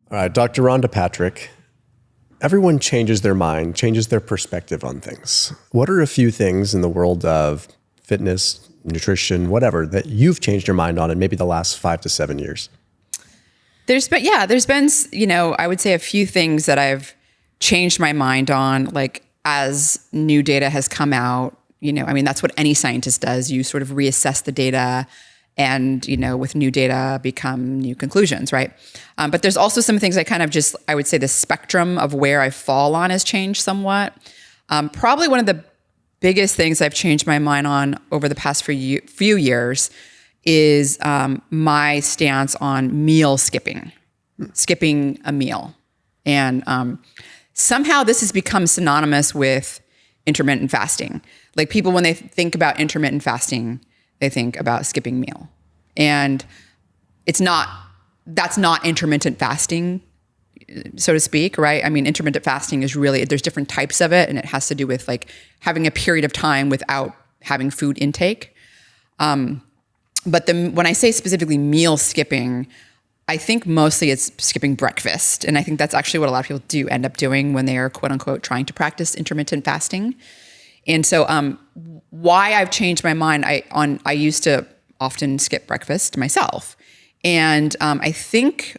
All right, Dr. Rhonda Patrick. Everyone changes their mind, changes their perspective on things. What are a few things in the world of fitness, nutrition, whatever, that you've changed your mind on in maybe the last 5 to 7 years? There's been, I would say a few things that I've changed my mind on, like as new data has come out, that's what any scientist does. You sort of reassess the data and, with new data become new conclusions, right? But there's also some things I would say the spectrum of where I fall on has changed somewhat. Probably one of the biggest things I've changed my mind on over the past few years is my stance on meal skipping a meal. And somehow this has become synonymous with intermittent fasting. Like people, when they think about intermittent fasting, they think about skipping meal. And that's not intermittent fasting, so to speak, right? I mean, intermittent fasting is really, there's different types of it, and it has to do with like having a period of time without having food intake. But when I say specifically meal skipping, I think mostly it's skipping breakfast. And I think that's actually what a lot of people do end up doing when they are quote unquote trying to practice intermittent fasting. And so why I've changed my mind, I used to often skip breakfast myself. And I think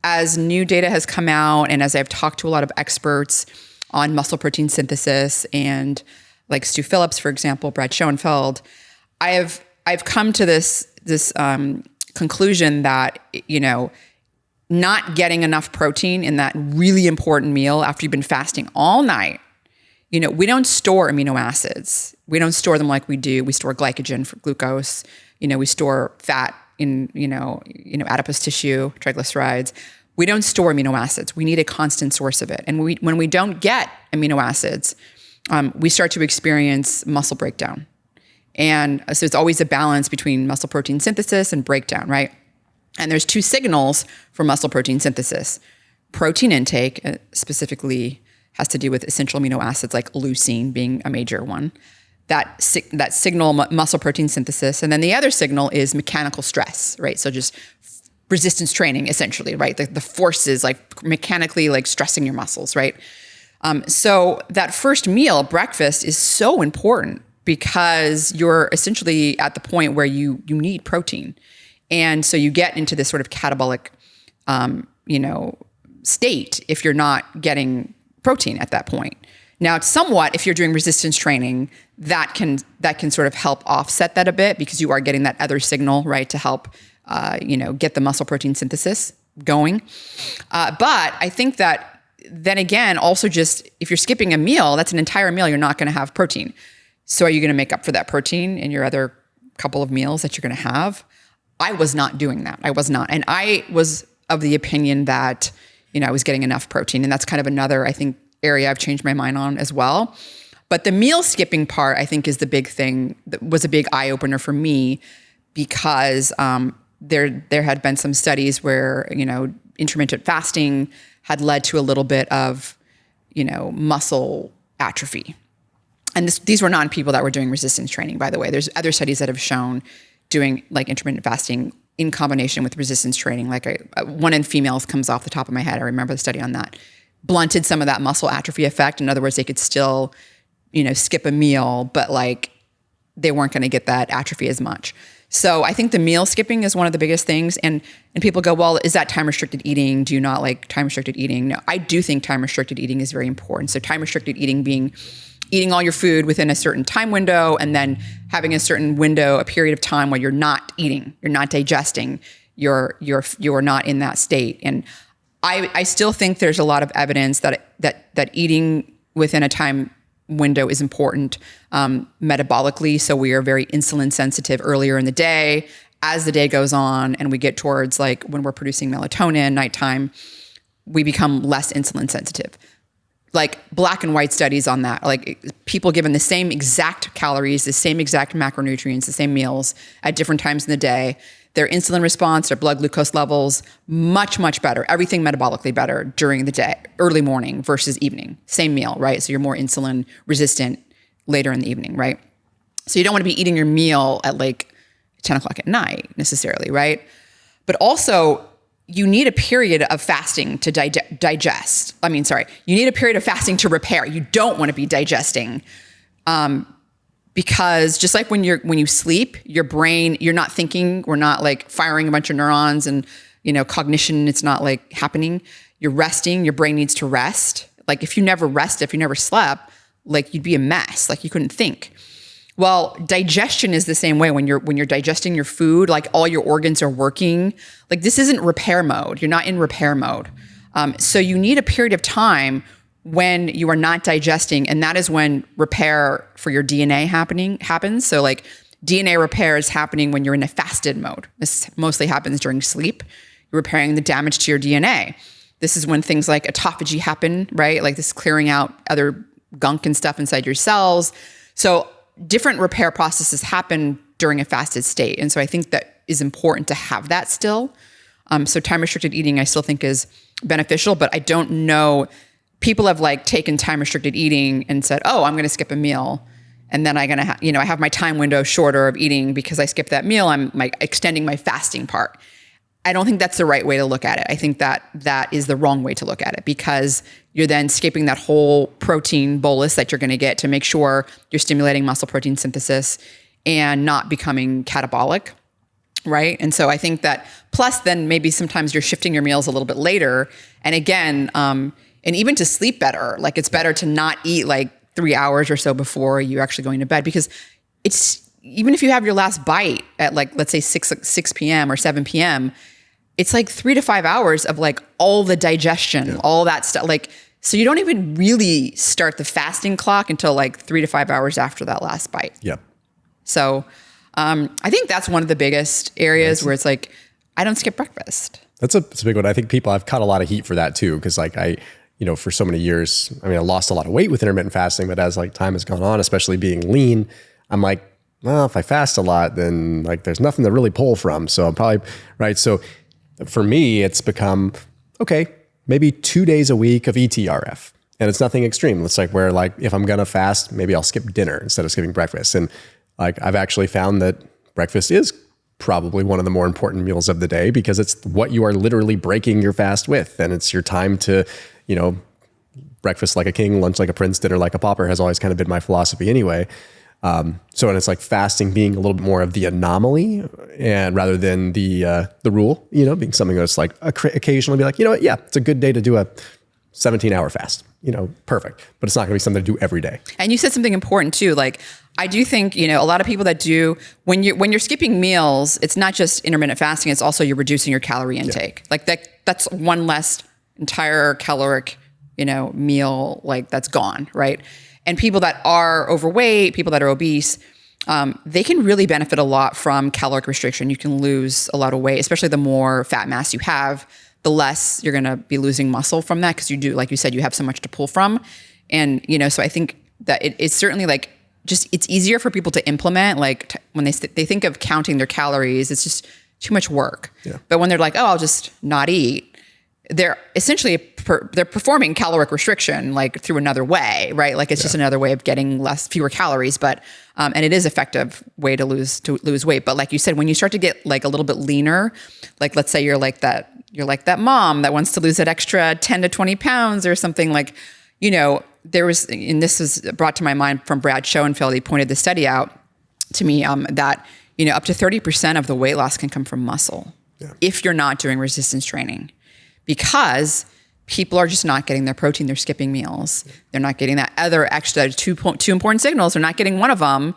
as new data has come out and as I've talked to a lot of experts on muscle protein synthesis and like Stu Phillips, for example, Brad Schoenfeld, I've come to this conclusion that, not getting enough protein in that really important meal after you've been fasting all night. We don't store amino acids. We don't store them like we do. We store glycogen for glucose. We store fat in, adipose tissue, triglycerides. We don't store amino acids. We need a constant source of it. And when we don't get amino acids, we start to experience muscle breakdown. And so it's always a balance between muscle protein synthesis and breakdown, right? And there's two signals for muscle protein synthesis. Protein intake, specifically, has to do with essential amino acids like leucine being a major one. That signal muscle protein synthesis. And then the other signal is mechanical stress, right? So just resistance training, essentially, right? The forces like mechanically like stressing your muscles, right? So that first meal, breakfast, is so important because you're essentially at the point where you need protein. And so you get into this sort of catabolic, state if you're not getting protein at that point. Now, somewhat, if you're doing resistance training, that can sort of help offset that a bit because you are getting that other signal, right, to help, get the muscle protein synthesis going. But I think that then again, also just if you're skipping a meal, that's an entire meal, you're not going to have protein. So are you going to make up for that protein in your other couple of meals that you're going to have? I was not doing that. I was not. And I was of the opinion that, I was getting enough protein. And that's kind of another, I think, area I've changed my mind on as well. But the meal skipping part, I think, is the big thing that was a big eye opener for me because there had been some studies where, intermittent fasting had led to a little bit of, muscle atrophy. And these were not people that were doing resistance training, by the way. There's other studies that have shown doing like intermittent fasting in combination with resistance training. Like one in females comes off the top of my head. I remember the study on that. Blunted some of that muscle atrophy effect. In other words, they could still, skip a meal, but like they weren't going to get that atrophy as much. So I think the meal skipping is one of the biggest things. And people go, well, is that time restricted eating? Do you not like time restricted eating? No, I do think time restricted eating is very important. So time restricted eating being eating all your food within a certain time window and then having a certain window, a period of time where you're not eating, you're not digesting, you're not in that state. And I still think there's a lot of evidence that eating within a time window is important metabolically. So we are very insulin sensitive earlier in the day. As the day goes on and we get towards like when we're producing melatonin nighttime, we become less insulin sensitive. Like black and white studies on that, like people given the same exact calories, the same exact macronutrients, the same meals at different times in the day, their insulin response, their blood glucose levels, much, much better. Everything metabolically better during the day, early morning versus evening. Same meal, right? So you're more insulin resistant later in the evening, right? So you don't want to be eating your meal at like 10 o'clock at night necessarily, right? But also, you need a period of fasting to digest. You need a period of fasting to repair. You don't want to be digesting. Because just like when you sleep, your brain, you're not thinking, we're not like firing a bunch of neurons and, cognition, it's not like happening. You're resting, your brain needs to rest. Like if you never rested, if you never slept, like you'd be a mess, like you couldn't think. Well, digestion is the same way. When you're digesting your food, like all your organs are working. Like this isn't repair mode. You're not in repair mode. So you need a period of time when you are not digesting, and that is when repair for your DNA happens. So like DNA repair is happening when you're in a fasted mode. This mostly happens during sleep. You're repairing the damage to your DNA. This is when things like autophagy happen, right? Like this clearing out other gunk and stuff inside your cells. So different repair processes happen during a fasted state. And so I think that is important to have that still. So time restricted eating I still think is beneficial, but I don't know. People have like taken time restricted eating and said, oh, I'm going to skip a meal. And then I'm going to, I have my time window shorter of eating because I skipped that meal. I'm like extending my fasting part. I don't think that's the right way to look at it. I think that is the wrong way to look at it because you're then skipping that whole protein bolus that you're going to get to make sure you're stimulating muscle protein synthesis and not becoming catabolic, right? And so I think that plus then maybe sometimes you're shifting your meals a little bit later. And again, and even to sleep better, like it's better to not eat like 3 hours or so before you're actually going to bed because it's, even if you have your last bite at like, let's say 6 p.m. or 7 p.m., it's like 3 to 5 hours of like all the digestion, all that stuff. Like, so you don't even really start the fasting clock until like 3 to 5 hours after that last bite. Yep. So I think that's one of the biggest areas where it's like, I don't skip breakfast. That's a big one. I think I've caught a lot of heat for that too. Cause like for so many years, I lost a lot of weight with intermittent fasting, but as like time has gone on, especially being lean, I'm like, well, if I fast a lot, then like there's nothing to really pull from. So I'm probably right. So for me, it's become, okay, maybe 2 days a week of ETRF. And it's nothing extreme. It's like where like, if I'm going to fast, maybe I'll skip dinner instead of skipping breakfast. And like, I've actually found that breakfast is probably one of the more important meals of the day because it's what you are literally breaking your fast with. And it's your time to, breakfast like a king, lunch like a prince, dinner like a pauper has always kind of been my philosophy anyway. And it's like fasting being a little bit more of the anomaly and rather than the rule, being something that's like occasionally be like, yeah, it's a good day to do a 17-hour fast, perfect. But it's not gonna be something to do every day. And you said something important too. Like, I do think, a lot of people that do, when you're skipping meals, it's not just intermittent fasting, it's also you're reducing your calorie intake. Yeah. Like that's one less entire caloric, meal, like that's gone, right? And people that are overweight, people that are obese, they can really benefit a lot from caloric restriction. You can lose a lot of weight, especially the more fat mass you have, the less you're going to be losing muscle from that because you do, like you said, you have so much to pull from. And, so I think that it's certainly like it's easier for people to implement. Like when they think of counting their calories, it's just too much work. Yeah. But when they're like, oh, I'll just not eat, they're essentially they're performing caloric restriction like through another way, right? Like it's just another way of getting fewer calories, but and it is effective way to lose weight. But like you said, when you start to get like a little bit leaner, like let's say you're like that mom that wants to lose that extra 10 to 20 pounds or something, like, there was, and this was brought to my mind from Brad Schoenfeld. He pointed the study out to me that up to 30% of the weight loss can come from muscle if you're not doing resistance training. Because people are just not getting their protein. They're skipping meals. They're not getting that other extra two important signals. They're not getting one of them.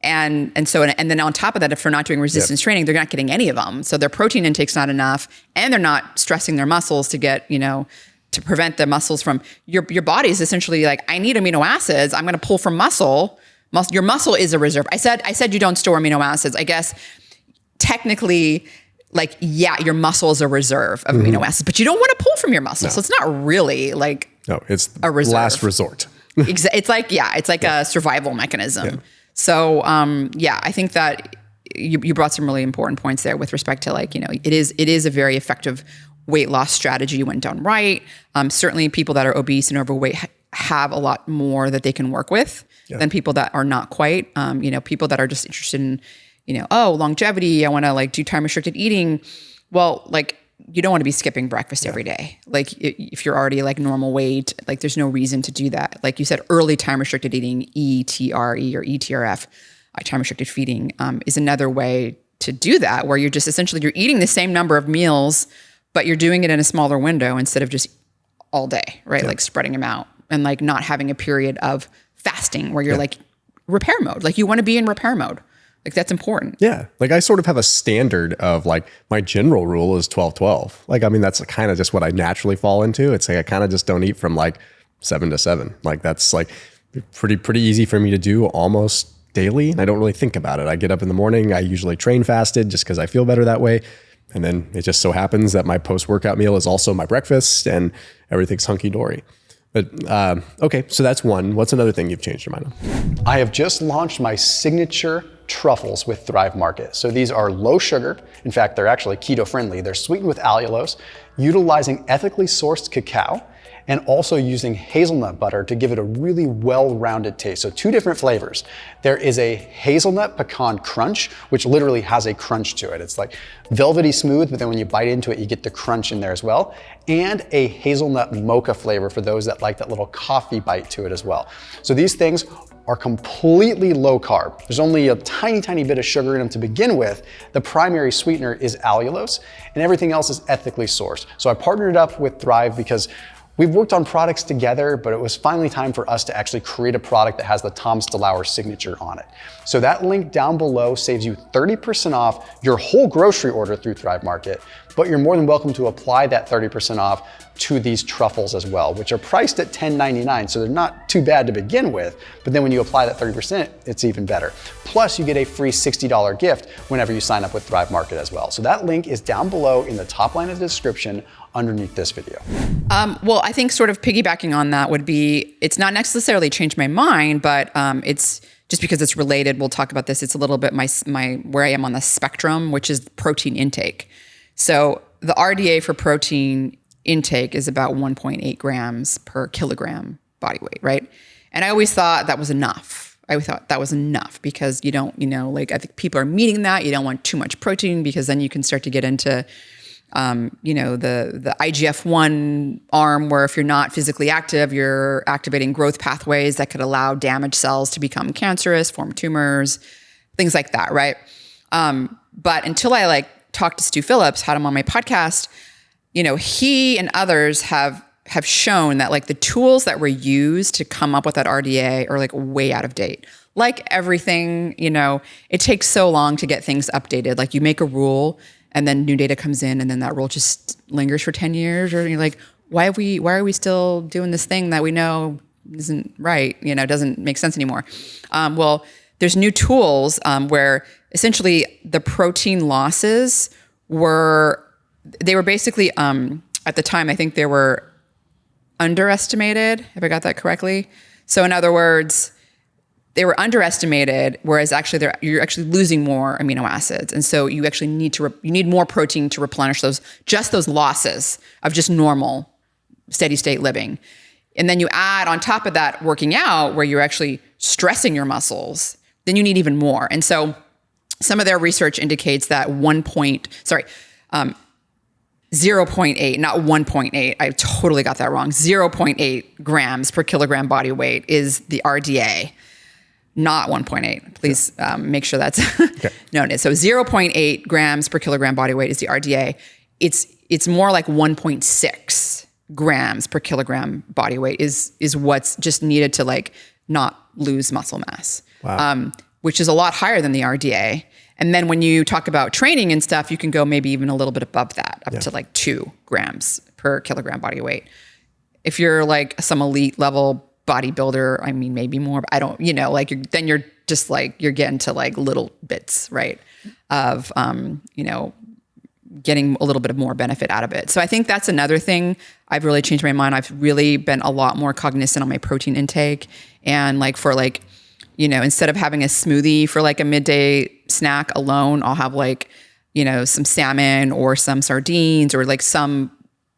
And then on top of that, if they're not doing resistance training, they're not getting any of them. So their protein intake's not enough and they're not stressing their muscles to get, to prevent the muscles from, your body's essentially like, I need amino acids. I'm going to pull from muscle. Your muscle is a reserve. I said you don't store amino acids. I guess technically, like, your muscle is a reserve of amino acids, but you don't want to pull from your muscle. No. So it's not really like it's a reserve. Last resort. It's like a survival mechanism. Yeah. So, I think that you brought some really important points there with respect to like, it is a very effective weight loss strategy when done right. Certainly people that are obese and overweight have a lot more that they can work with than people that are not quite, people that are just interested in, longevity. I want to like do time restricted eating. Well, like you don't want to be skipping breakfast every day. Like if you're already like normal weight, like there's no reason to do that. Like you said, early time restricted eating, ETRE or ETRF, time restricted feeding, is another way to do that, where you're just essentially, you're eating the same number of meals, but you're doing it in a smaller window instead of just all day, right? Like spreading them out and like not having a period of fasting where you're like repair mode. Like you want to be in repair mode. Like that's important. Yeah. Like I sort of have a standard of like my general rule is 12-12. Like, I mean, that's kind of just what I naturally fall into. It's like, I kind of just don't eat from like 7 to 7. Like that's like pretty easy for me to do almost daily. And I don't really think about it. I get up in the morning. I usually train fasted just because I feel better that way. And then it just so happens that my post-workout meal is also my breakfast and everything's hunky-dory. But okay, so that's one. What's another thing you've changed your mind on? I have just launched my signature truffles with Thrive Market. So these are low sugar. In fact, they're actually keto friendly. They're sweetened with allulose, utilizing ethically sourced cacao, and also using hazelnut butter to give it a really well-rounded taste. So 2 different flavors. There is a hazelnut pecan crunch, which literally has a crunch to it. It's like velvety smooth, but then when you bite into it, you get the crunch in there as well. And a hazelnut mocha flavor for those that like that little coffee bite to it as well. So these things are completely low carb. There's only a tiny bit of sugar in them to begin with. The primary sweetener is allulose, and everything else is ethically sourced. So I partnered up with Thrive because we've worked on products together, but it was finally time for us to actually create a product that has the Thomas DeLauer signature on it. So that link down below saves you 30% off your whole grocery order through Thrive Market, but you're more than welcome to apply that 30% off to these truffles as well, which are priced at $10.99, so they're not too bad to begin with, but then when you apply that 30%, it's even better. Plus, you get a free $60 gift whenever you sign up with Thrive Market as well. So that link is down below in the top line of the description underneath this video. Well, I think sort of piggybacking on that would be, it's not necessarily changed my mind, but it's just because it's related. We'll talk about this. It's a little bit my where I am on the spectrum, which is protein intake. So the RDA for protein intake is about 1.8 grams per kilogram body weight, right? And I always thought that was enough. I thought that was enough because you don't, like I think people are meeting that. You don't want too much protein because then you can start to get into the IGF-1 arm, where if you're not physically active, you're activating growth pathways that could allow damaged cells to become cancerous, form tumors, things like that, right? But until I talked to Stu Phillips, had him on my podcast, he and others have shown that the tools that were used to come up with that RDA are way out of date. Like everything, it takes so long to get things updated. Like you make a rule and then new data comes in and then that rule just lingers for 10 years, or you're like, why are we still doing this thing that we know isn't right, doesn't make sense anymore. Well, there's new tools where essentially the protein losses were basically, at the time, I think they were underestimated. Have I got that correctly? So in other words, they were underestimated, whereas actually you're actually losing more amino acids. And so you actually need more protein to replenish those losses of just normal steady state living. And then you add on top of that working out, where you're actually stressing your muscles, then you need even more. And so some of their research indicates that 0.8, not 1.8. I totally got that wrong. 0.8 grams per kilogram body weight is the RDA, not 1.8. Please make sure that's noted. So 0.8 grams per kilogram body weight is the RDA. It's more like 1.6 grams per kilogram body weight is what's just needed to not lose muscle mass. Wow. Which is a lot higher than the RDA. And then when you talk about training and stuff, you can go maybe even a little bit above that, up to 2 grams per kilogram body weight. If you're some elite level bodybuilder, I mean, maybe more, but I don't, then you're just you're getting to little bits, right? Of, getting a little bit of more benefit out of it. So I think that's another thing. I've really changed my mind. I've really been a lot more cognizant on my protein intake, and instead of having a smoothie for a midday snack alone, I'll have some salmon or some sardines or some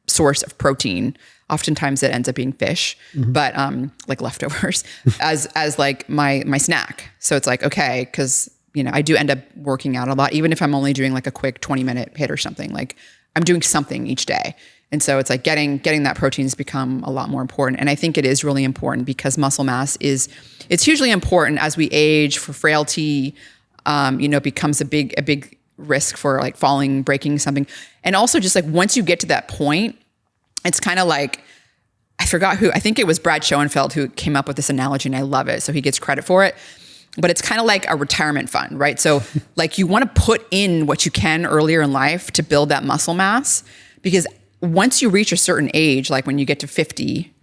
source of protein. Oftentimes it ends up being fish, but leftovers as my snack. So it's okay, because I do end up working out a lot, even if I'm only doing like a quick 20-minute hit or something. Like I'm doing something each day. And so it's like getting that protein has become a lot more important. And I think it is really important because muscle mass it's hugely important as we age. For frailty, it becomes a big risk for like falling, breaking something. And also just like once you get to that point, it's kind of like, I forgot who, I think it was Brad Schoenfeld who came up with this analogy, and I love it. So he gets credit for it. But it's kind of like a retirement fund, right? So like you want to put in what you can earlier in life to build that muscle mass, because once you reach a certain age, like when you get to 50,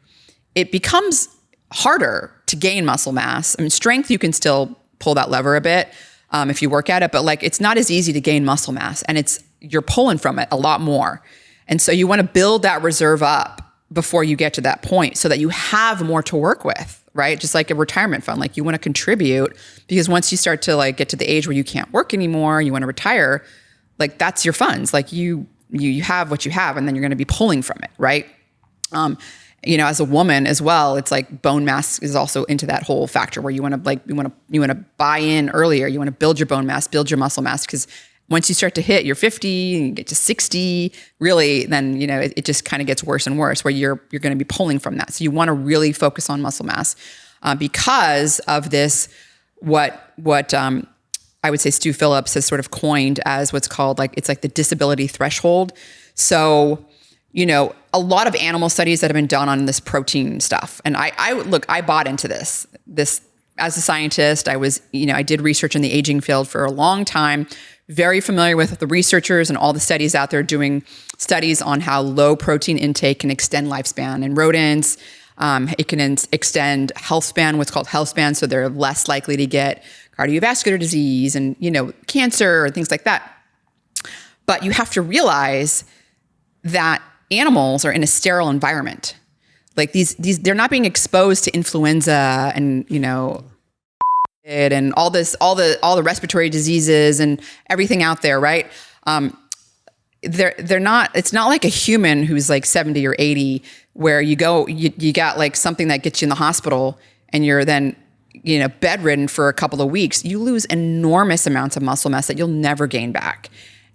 it becomes harder to gain muscle mass. I mean, strength, you can still pull that lever a bit if you work at it, but like it's not as easy to gain muscle mass, and you're pulling from it a lot more. And so you want to build that reserve up before you get to that point so that you have more to work with, right? Just like a retirement fund, like you want to contribute, because once you start to like get to the age where you can't work anymore, you want to retire, like that's your funds. Like you have what you have, and then you're going to be pulling from it, right? As a woman as well, it's like bone mass is also into that whole factor where you want to buy in earlier. You want to build your bone mass, build your muscle mass, because once you start to hit your 50 and you get to 60, really, then, it just kind of gets worse and worse where you're going to be pulling from that. So you want to really focus on muscle mass because of this, what I would say Stu Phillips has sort of coined as what's called it's like the disability threshold. So, a lot of animal studies that have been done on this protein stuff. And I bought into this as a scientist. I did research in the aging field for a long time, very familiar with the researchers and all the studies out there doing studies on how low protein intake can extend lifespan in rodents. It can extend health span, what's called health span. So they're less likely to get cardiovascular disease and, cancer and things like that. But you have to realize that animals are in a sterile environment. Like these they're not being exposed to influenza and, and all the respiratory diseases and everything out there, right? They're not, it's not like a human who's like 70 or 80 where you got like something that gets you in the hospital and you're then, bedridden for a couple of weeks. You lose enormous amounts of muscle mass that you'll never gain back.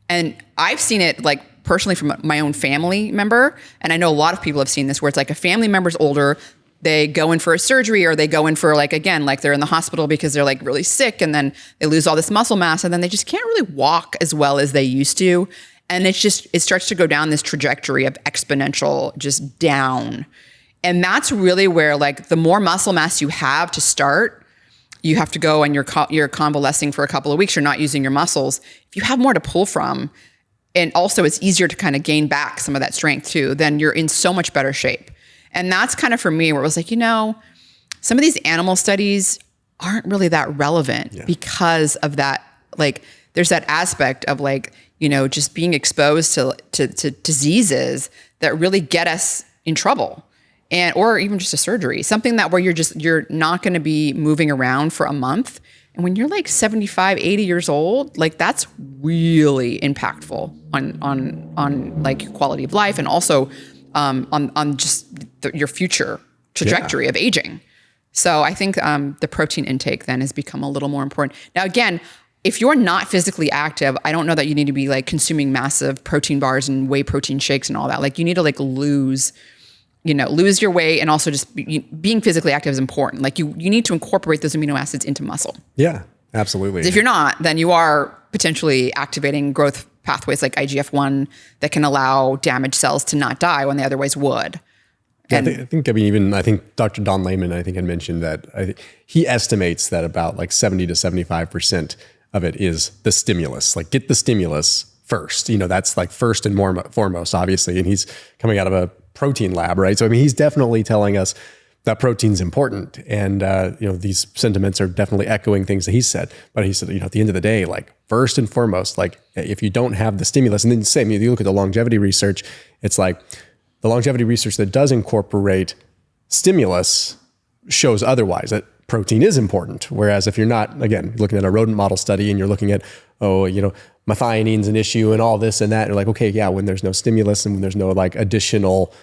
And I've seen it like personally from my own family member. And I know a lot of people have seen this where it's like a family member's older, they go in for a surgery or they go in for like they're in the hospital because they're like really sick, and then they lose all this muscle mass, and then they just can't really walk as well as they used to. And it starts to go down this trajectory of exponential just down. And that's really where like the more muscle mass you have to start, you have to go and you're convalescing for a couple of weeks. You're not using your muscles. If you have more to pull from, and also it's easier to kind of gain back some of that strength too, then you're in so much better shape. And that's kind of for me where it was like, some of these animal studies aren't really that relevant because of that. Like there's that aspect of like, just being exposed to diseases that really get us in trouble, or even just a surgery, something that where you're not going to be moving around for a month. And when you're like 75, 80 years old, like that's really impactful on like your quality of life, and also on just your future trajectory of aging. So I think the protein intake then has become a little more important. Now, again, if you're not physically active, I don't know that you need to be like consuming massive protein bars and whey protein shakes and all that. Like you need to like lose your weight, and also just being physically active is important. Like you need to incorporate those amino acids into muscle. Yeah, absolutely. If you're not, then you are potentially activating growth pathways like IGF-1 that can allow damaged cells to not die when they otherwise would. Yeah, I think Dr. Don Layman, had mentioned that he estimates that about like 70 to 75% of it is the stimulus. Like get the stimulus first. That's like first and foremost, obviously. And he's coming out of a protein lab, right? So, I mean, he's definitely telling us that protein's important. And, these sentiments are definitely echoing things that he said. But he said, at the end of the day, like first and foremost, like if you don't have the stimulus, and then same, you look at the longevity research, it's like the longevity research that does incorporate stimulus shows otherwise, that protein is important. Whereas if you're not, again, looking at a rodent model study and you're looking at, methionine's an issue and all this and that, you're like, okay, yeah, when there's no stimulus and when there's no like additional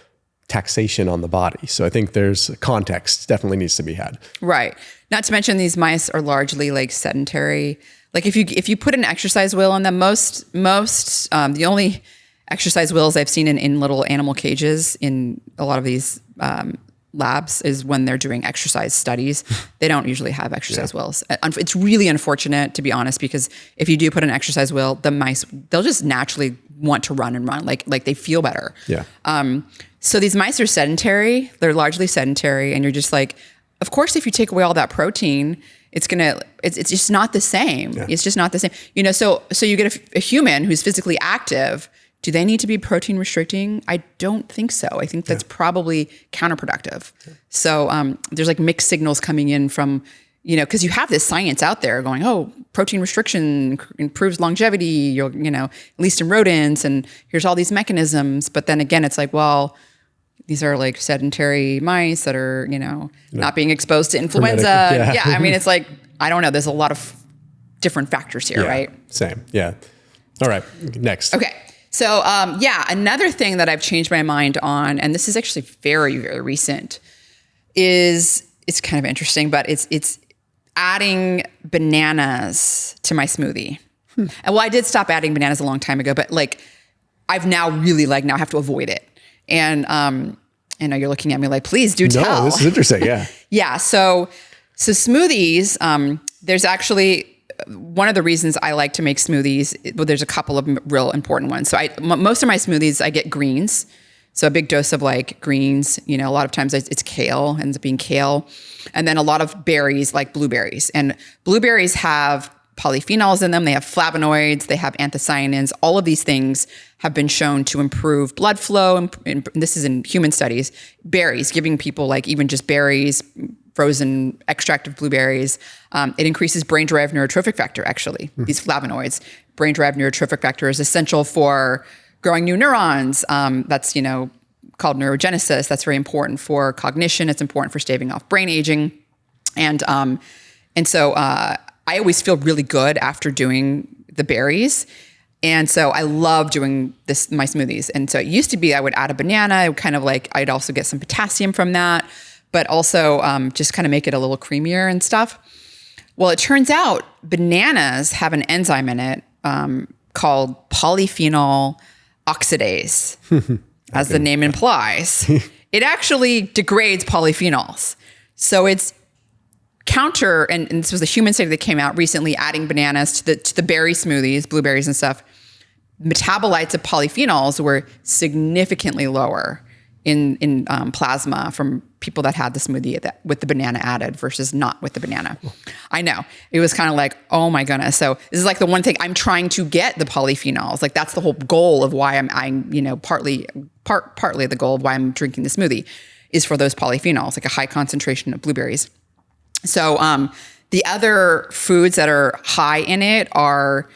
taxation on the body. So I think there's context definitely needs to be had. Right. Not to mention these mice are largely like sedentary. Like if you put an exercise wheel on them, the only exercise wheels I've seen in little animal cages in a lot of these labs is when they're doing exercise studies. They don't usually have exercise wheels. It's really unfortunate, to be honest, because if you do put an exercise wheel, the mice, they'll just naturally want to run and run, like they feel better. Yeah. So these mice are sedentary. They're largely sedentary, and you're just like, of course, if you take away all that protein, it's just not the same. Yeah. It's just not the same. So you get a human who's physically active. Do they need to be protein restricting? I don't think so. I think that's probably counterproductive. Yeah. So there's like mixed signals coming in from, because you have this science out there going, oh, protein restriction improves longevity, at least in rodents, and here's all these mechanisms. But then again, it's like, well, these are like sedentary mice that are, not being exposed to influenza. Yeah. I mean, it's like, I don't know. There's a lot of different factors here, right? Same. Yeah. All right. Next. Okay. So, another thing that I've changed my mind on, and this is actually very, very recent, is it's kind of interesting, but it's adding bananas to my smoothie. And well, I did stop adding bananas a long time ago, but like I've now really now have to avoid it. And I know you're looking at me like, please do tell. No, this is interesting. Yeah. Yeah. So smoothies, there's actually one of the reasons I like to make smoothies. Well, there's a couple of real important ones. So most of my smoothies, I get greens. So a big dose of like greens, a lot of times it's kale, ends up being kale. And then a lot of berries like blueberries. And blueberries have polyphenols in them. They have flavonoids. They have anthocyanins. All of these things have been shown to improve blood flow. And this is in human studies. Berries, giving people like even just berries, frozen extract of blueberries. It increases brain-derived neurotrophic factor, actually, these flavonoids. Brain-derived neurotrophic factor is essential for growing new neurons. That's, called neurogenesis. That's very important for cognition. It's important for staving off brain aging. And so I always feel really good after doing the berries. And so I love doing my smoothies. And so it used to be I would add a banana, I'd also get some potassium from that, but also just kind of make it a little creamier and stuff. Well, it turns out bananas have an enzyme in it called polyphenol oxidase, as the name implies. It actually degrades polyphenols. So it's counter, and this was a human study that came out recently, adding bananas to the berry smoothies, blueberries and stuff. Metabolites of polyphenols were significantly lower in plasma from people that had the smoothie with the banana added versus not with the banana. I know. It was kind of like, oh my goodness. So this is like the one thing I'm trying to get the polyphenols. Like that's the whole goal of why I'm partly the goal of why I'm drinking the smoothie is for those polyphenols, like a high concentration of blueberries. So the other foods that are high in it are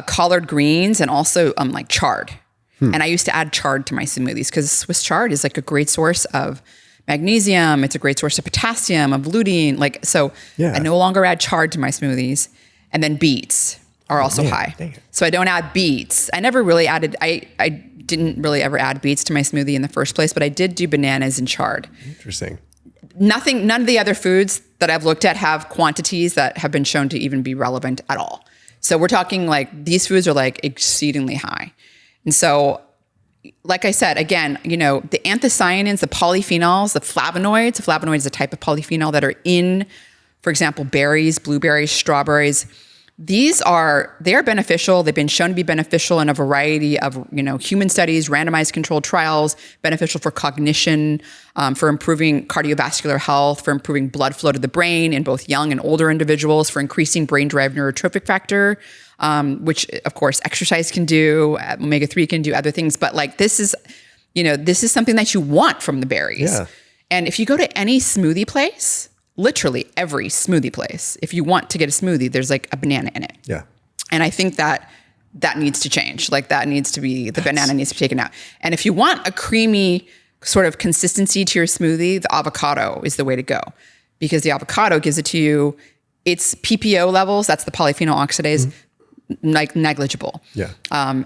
collard greens and also like chard. And I used to add chard to my smoothies because Swiss chard is like a great source of magnesium. It's a great source of potassium, of lutein. I no longer add chard to my smoothies. And then beets are also high. So I don't add beets. I never really added, I didn't really ever add beets to my smoothie in the first place, but I did do bananas and chard. Interesting. None of the other foods that I've looked at have quantities that have been shown to even be relevant at all. So we're talking like these foods are like exceedingly high. And so, like I said, again, the anthocyanins, the polyphenols, the flavonoids. The flavonoid is a type of polyphenol that are in, for example, berries, blueberries, strawberries. They are beneficial. They've been shown to be beneficial in a variety of, human studies, randomized controlled trials, beneficial for cognition, for improving cardiovascular health, for improving blood flow to the brain in both young and older individuals, for increasing brain-derived neurotrophic factor, which of course exercise can do, omega-3 can do other things. But like this is something that you want from the berries. Yeah. And if you go to any smoothie place, literally every smoothie place, if you want to get a smoothie, there's like a banana in it. Yeah. And I think that needs to change. Like that needs to be, the banana needs to be taken out. And if you want a creamy sort of consistency to your smoothie, the avocado is the way to go because the avocado gives it to you. Its PPO levels, that's the polyphenol oxidase, like negligible. Yeah.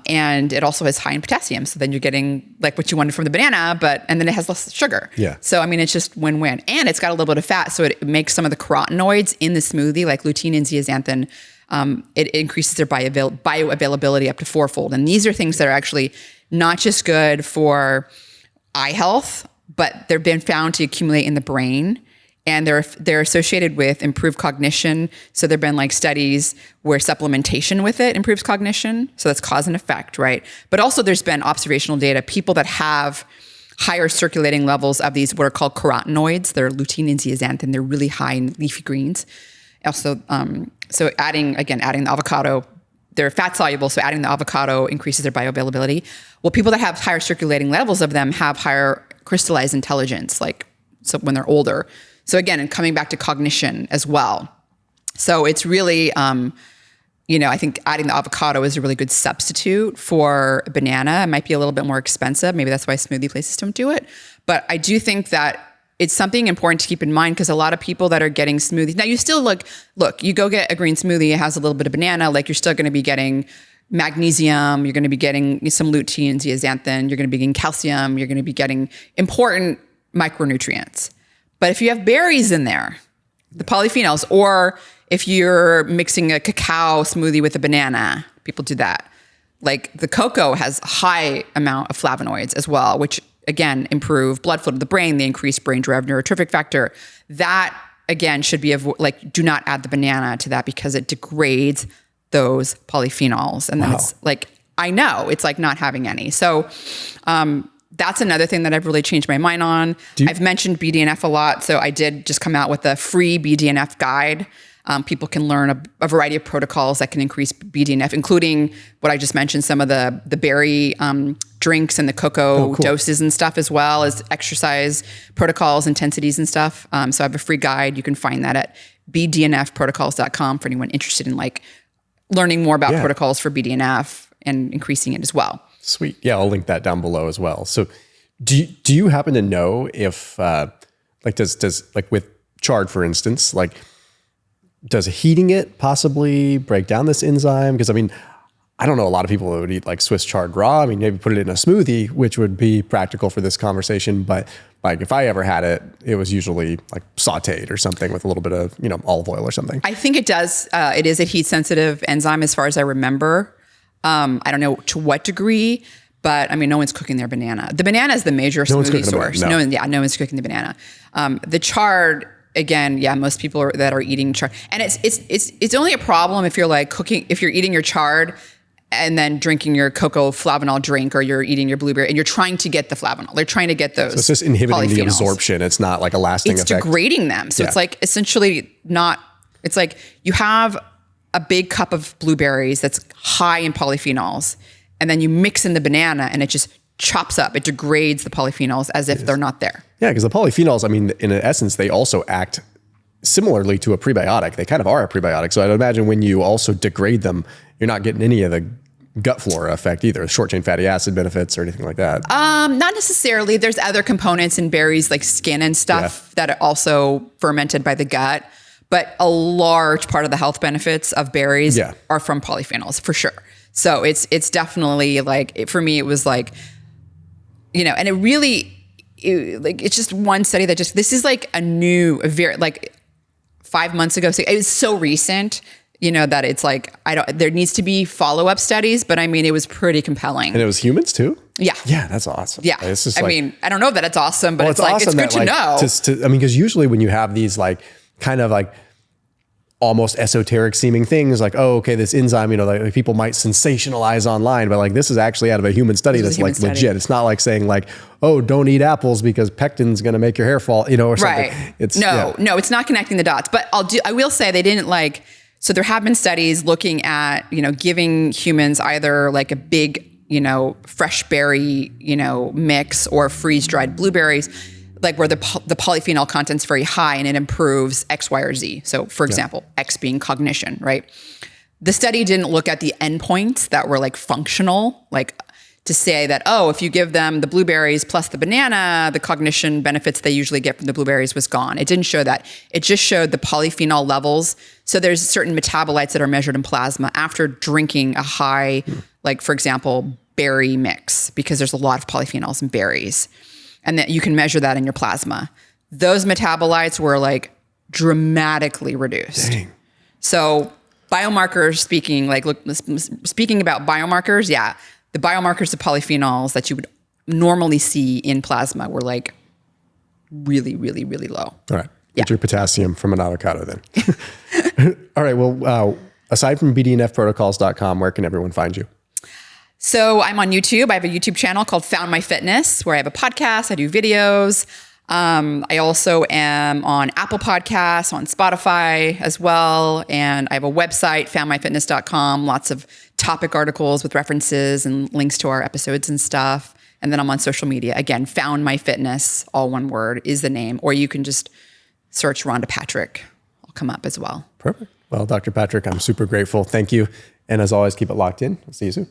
And it also has high in potassium. So then you're getting like what you wanted from the banana, and then it has less sugar. Yeah. So, I mean, it's just win-win. And it's got a little bit of fat. So it makes some of the carotenoids in the smoothie, like lutein and zeaxanthin, it increases their bioavailability up to 4-fold. And these are things that are actually not just good for eye health, but they've been found to accumulate in the brain. And they're associated with improved cognition. So there've been like studies where supplementation with it improves cognition. So that's cause and effect, right? But also there's been observational data, people that have higher circulating levels of these what are called carotenoids. They're lutein and zeaxanthin. They're really high in leafy greens. Also, so adding the avocado, they're fat soluble. So adding the avocado increases their bioavailability. Well, people that have higher circulating levels of them have higher crystallized intelligence, so when they're older. So again, and coming back to cognition as well. So it's really, I think adding the avocado is a really good substitute for a banana. It might be a little bit more expensive. Maybe that's why smoothie places don't do it. But I do think that it's something important to keep in mind because a lot of people that are getting smoothies, now you still look, you go get a green smoothie, it has a little bit of banana, you're still going to be getting magnesium, you're going to be getting some lutein, zeaxanthin, you're going to be getting calcium, you're going to be getting important micronutrients. But if you have berries in there, the polyphenols, or if you're mixing a cacao smoothie with a banana, people do that. Like the cocoa has a high amount of flavonoids as well, which again, improve blood flow to the brain. They increase brain-derived neurotrophic factor. That again should be do not add the banana to that because it degrades those polyphenols. And then it's I know it's like not having any. So, that's another thing that I've really changed my mind on. I've mentioned BDNF a lot. So I did just come out with a free BDNF guide. People can learn a variety of protocols that can increase BDNF, including what I just mentioned, some of the berry drinks and the cocoa doses and stuff, as well as exercise protocols, intensities and stuff. So I have a free guide. You can find that at bdnfprotocols.com for anyone interested in learning more about protocols for BDNF and increasing it as well. Sweet. Yeah, I'll link that down below as well. So do you happen to know if does with chard, for instance, does heating it possibly break down this enzyme? Because I don't know a lot of people that would eat Swiss chard raw. Maybe put it in a smoothie, which would be practical for this conversation. But if I ever had it, it was usually sauteed or something with a little bit of olive oil or something. I think it does. It is a heat sensitive enzyme, as far as I remember. I don't know to what degree, but no one's cooking their banana. The banana is the major smoothie source. No one's cooking the banana. The chard, again, most people that are eating chard, and it's only a problem if you're if you're eating your chard and then drinking your cocoa flavanol drink, or you're eating your blueberry and you're trying to get the flavanol. They're trying to get those. So it's just inhibiting the absorption. It's not a lasting effect. It's degrading them. So it's essentially not. It's you have a big cup of blueberries that's high in polyphenols, and then you mix in the banana and it just chops up. It degrades the polyphenols as if they're not there. Yeah, because the polyphenols, in essence, they also act similarly to a prebiotic. They kind of are a prebiotic. So I'd imagine when you also degrade them, you're not getting any of the gut flora effect either, short chain fatty acid benefits or anything like that. Not necessarily. There's other components in berries like skin and stuff that are also fermented by the gut. But a large part of the health benefits of berries are from polyphenols, for sure. So it's definitely for me, it was and it really, it's just one study that this is a very 5 months ago. So it was so recent, that it's there needs to be follow-up studies, but it was pretty compelling. And it was humans too? Yeah. Yeah, that's awesome. Yeah. It's just I don't know that it's awesome, but it's awesome it's good to know. Because usually when you have these kind of almost esoteric seeming things this enzyme, people might sensationalize online, but this is actually out of a human study that's legit. It's not saying don't eat apples because pectin's going to make your hair fall, or something. Right. It's it's not connecting the dots. But I will say they didn't so there have been studies looking at, giving humans either a big, fresh berry, mix or freeze-dried blueberries, where the polyphenol content's very high and it improves X, Y, or Z. So for example, X being cognition, right? The study didn't look at the endpoints that were functional, to say that, if you give them the blueberries plus the banana, the cognition benefits they usually get from the blueberries was gone. It didn't show that. It just showed the polyphenol levels. So there's certain metabolites that are measured in plasma after drinking a high, for example, berry mix, because there's a lot of polyphenols in berries. And that you can measure that in your plasma. Those metabolites were dramatically reduced. Dang. So biomarkers speaking, like speaking about biomarkers, yeah, the biomarkers of polyphenols that you would normally see in plasma were like really, really, really low. All right. Get your potassium from an avocado then. All right. Well, aside from bdnfprotocols.com, where can everyone find you? So I'm on YouTube. I have a YouTube channel called Found My Fitness where I have a podcast. I do videos. I also am on Apple Podcasts, on Spotify as well. And I have a website, foundmyfitness.com, lots of topic articles with references and links to our episodes and stuff. And then I'm on social media. Again, Found My Fitness, all one word, is the name. Or you can just search Rhonda Patrick. I'll come up as well. Perfect. Well, Dr. Patrick, I'm super grateful. Thank you. And as always, keep it locked in. I'll see you soon.